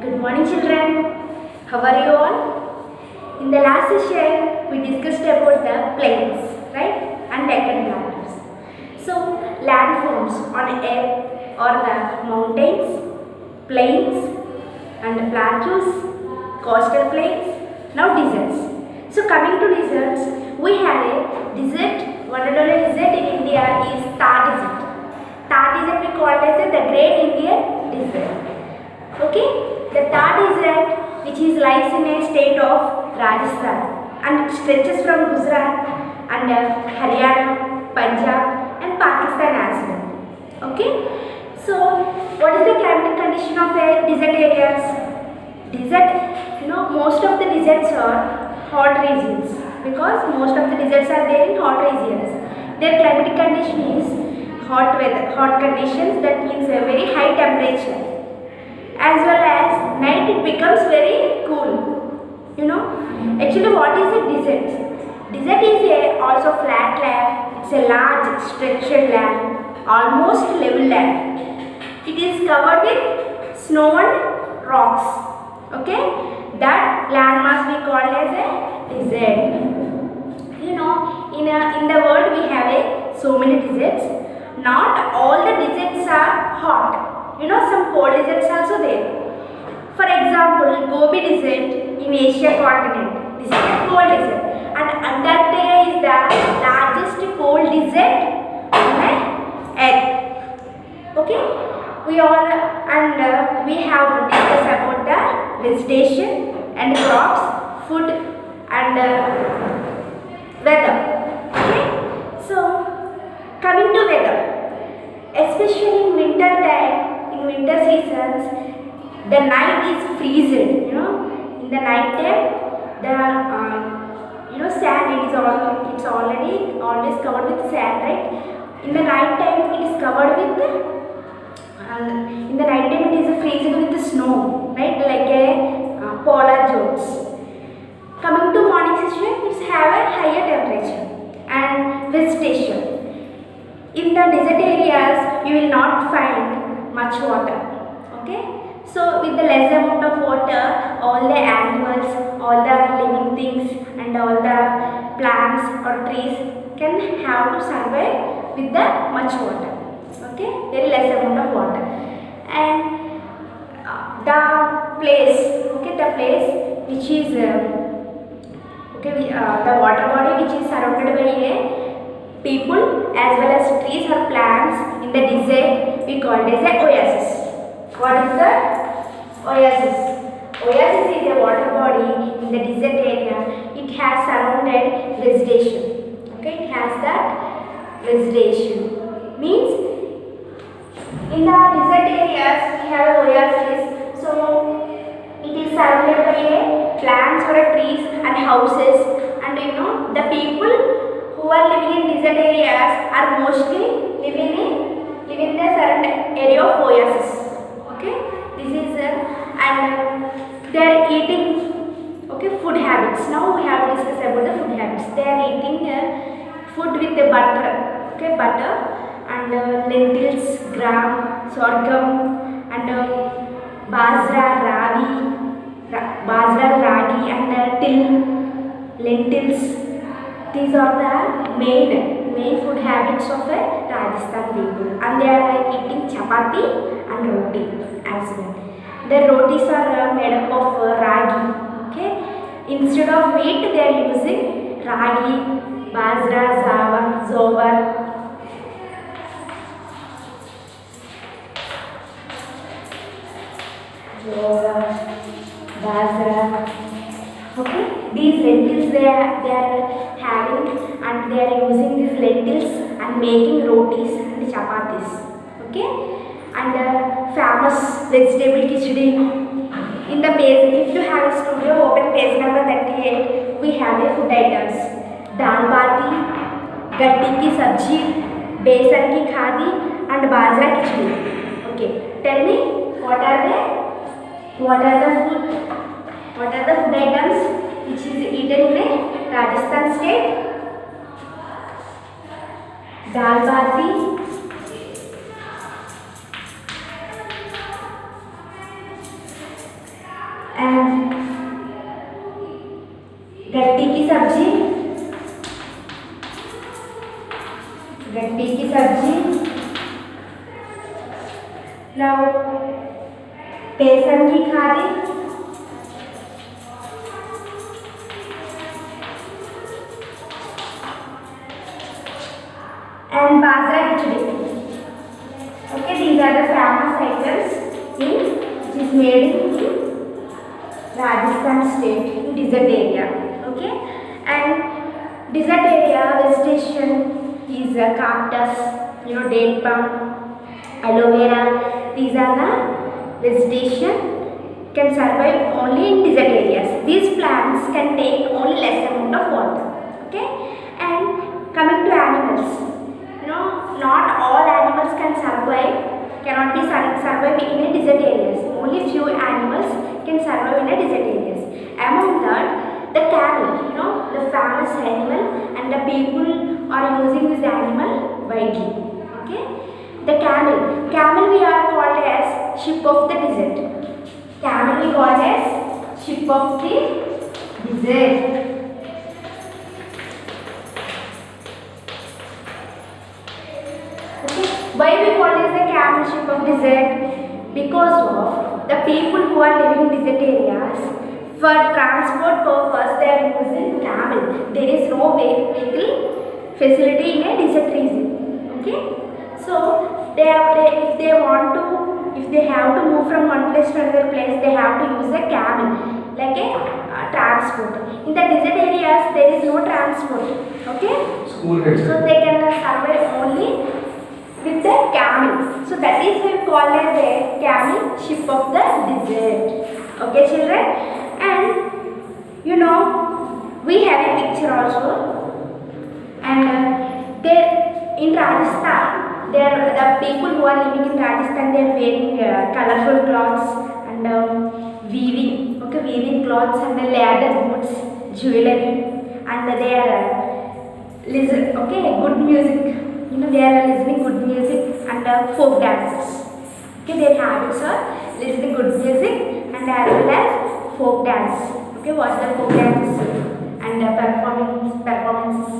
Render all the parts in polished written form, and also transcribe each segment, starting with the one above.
Good morning, children. How are you all? In the last session, we discussed about the plains, right, and deccan plateaus. So, landforms on earth are the mountains, plains, and plateaus, coastal plains. Now, deserts. So, coming to deserts, we have a desert. One and only desert in India is Thar Desert. Thar Desert we call as the Great Indian Desert. Okay, the Thar Desert, which is lies in a state of Rajasthan and stretches from Gujarat and Haryana, Punjab and Pakistan as well. Okay, so what is the climatic condition of a desert areas? Desert, most of the deserts are hot regions because most of the deserts are there in hot regions. Their climatic condition is hot weather, hot conditions, that means a very high temperature. As well as night it becomes very cool. Actually what is a desert? Desert is also flat land. It's a large structured land, almost level land. It is covered with snow and rocks. Okay, that land must be called as a desert. In the world we have so many deserts. Not all the deserts are hot. Some cold deserts also there. For example, Gobi Desert in Asia continent. This is a cold desert. And Antarctica is the largest cold desert on earth. Okay? We have to discuss about the vegetation and crops, food and weather. Okay? So, coming to weather, especially in winter time. In winter seasons, the night is freezing. In the night time, the sand it's already always covered with sand, right? In the night time, it is covered with in the night time it is freezing with the snow, right? Like a polar zones. Coming to morning session, it's have a higher temperature and vegetation. In the desert areas, you will not find much water. Okay, so with the less amount of water, all the animals, all the living things and all the plants or trees can have to survive with the much water. Okay, very less amount of water. And the place which is the water body which is surrounded by a people as well as trees or plants in the desert, we call it as a oasis. What is the oasis? Oasis is a water body in the desert area. It has surrounded vegetation. Okay, it has that vegetation. Means in the desert areas we have oasis. So it is surrounded by a plants or a trees and houses. And the people who are living in desert areas are mostly living in the surrounding area of oasis. Okay, this is and they are eating food habits. Now we have to discuss about the food habits. They are eating food with the butter. Butter and lentils, gram, sorghum and bajra, ragi and till, lentils. These are the main food habits of Rajasthan people, and they are eating chapati and roti as well. The rotis are made up of ragi. Okay, instead of wheat they are using ragi, bajra, jowar. Bajra. Okay, these lentils they are having and they are using these lentils and making rotis and chapatis. Okay, and famous vegetable khichdi. In the page, if you have a studio, open page number 38. We have a food items: dal bati, gatti ki sabji, besan ki khadi, and bajra khichdi. Okay, tell me what are the food items which is eaten in Rajasthan state? Dal bati, and गट्टी की सब्जी, now बेसन की खारी and bajra khichdi. Okay, these are the famous items which is made in Rajasthan state in desert area. Okay, and desert area vegetation is cactus, date palm, aloe vera. These are the vegetation can survive only in desert areas. These plants can take only less amount of water. Okay, and coming to animals, not all animals cannot be survive in a desert areas. Only few animals can survive in a desert areas. Among that, the camel, the famous animal, and the people are using this animal widely. Okay, the camel we are called as ship of the desert. Camel we called as ship of the desert. Why we call it the camel ship of desert? Because of the people who are living in desert areas, for transport purpose they are using camel. There is no vehicle facility in a desert region. Okay, so if they have to move from one place to another place, they have to use a camel like a transport. In the desert areas there is no transport. Okay, so they can survive only with the camel. So that is why we call it the camel ship of the desert. Okay, children, and we have a picture also, and there in Rajasthan, the people who are living in Rajasthan, they are wearing colorful clothes and weaving clothes and leather boots, jewelry, and they are good music. They are listening good music and folk dances. Okay, their habits are listening good music and as well as folk dance. Okay, watch the folk dances and performances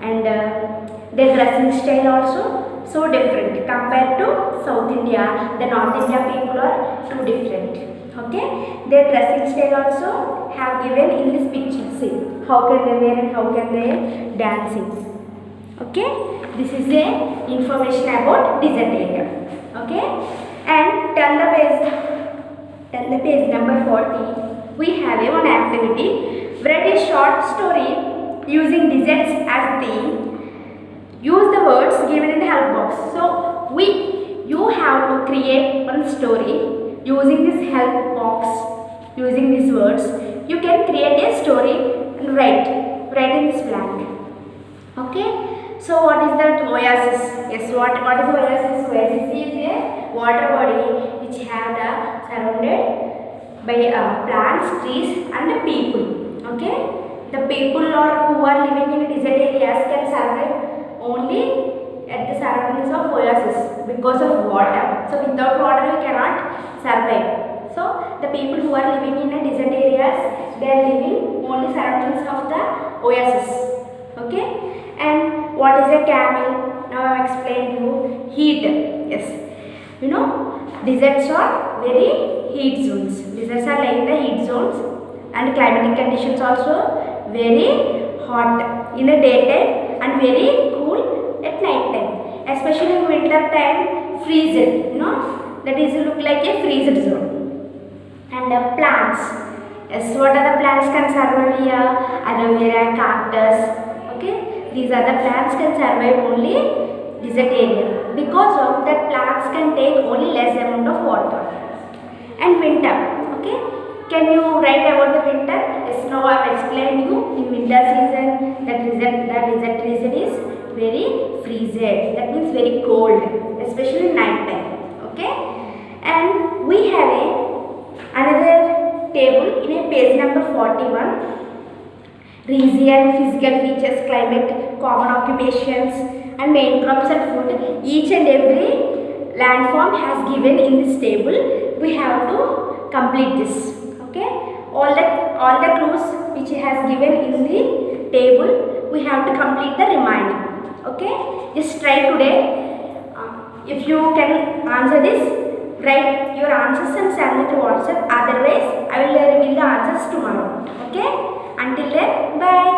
and their dressing style also so different compared to South India. The North India people are too different. Okay, their dressing style also have given in this picture. See how can they wear and how can they dancing. Okay, this is the information about desert area. Okay, and turn the page number 40. We have one activity. Write a short story using deserts as theme. Use the words given in the help box. So you have to create one story using this help box. Using these words, you can create a story and write in this blank. Okay. So what is that oasis? Yes, what is oasis? Oasis is a water body which have the surrounded by plants, trees and people. Okay, the people who are living in desert areas can survive only at the surroundings of oasis because of water. So without water we cannot survive. So the people who are living in a desert areas, they are living only surroundings of the oasis. Okay. And what is a camel? Now I have explained you heat. Yes, deserts are very heat zones. Deserts are like the heat zones, and climatic conditions also very hot in the daytime and very cool at night time. Especially in winter time, freezed. That is look like a freezed zone. And plants. Yes, what are the plants can survive here? Aloe vera, cactus. Okay. These are the plants can survive only desert area because of that plants can take only less amount of water. And winter, okay, can you write about the winter? Yes, now I have explained you in winter season the desert region is very freezed. That means very cold, especially night time. Okay, and we have another table in a page number 41. Region, physical features, climate, common occupations and main crops and food. Each and every landform has given in this table. We have to complete this. Okay, all the clues which he has given in the table, we have to complete the remaining. Okay, just try today. If you can answer this, write your answers and send me to WhatsApp. Otherwise, I will reveal the answers tomorrow. Okay, until then, bye.